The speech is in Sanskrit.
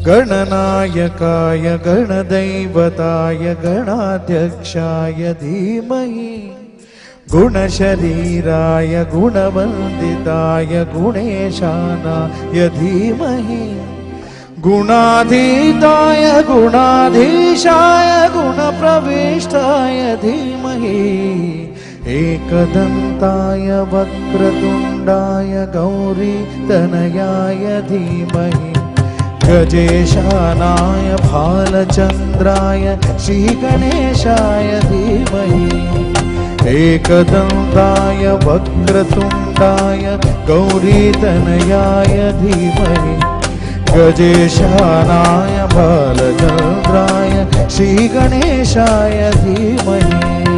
गणनायकाय गणदैवताय गणाध्यक्षाय धीमहि गुणशरीराय गुणवन्दिताय गुणेशानाय धीमहि गुणाधीताय गुणाधीशाय गुणप्रविष्टाय धीमहि एकदन्ताय वक्रतुण्डाय गौरीतनयाय धीमहि गजेशानाय भालचन्द्राय श्रीगणेशाय धीमहि एकदन्ताय वक्रतुण्डाय गौरीतनयाय धीमहि गजेशानाय भालचन्द्राय श्रीगणेशाय धीमहि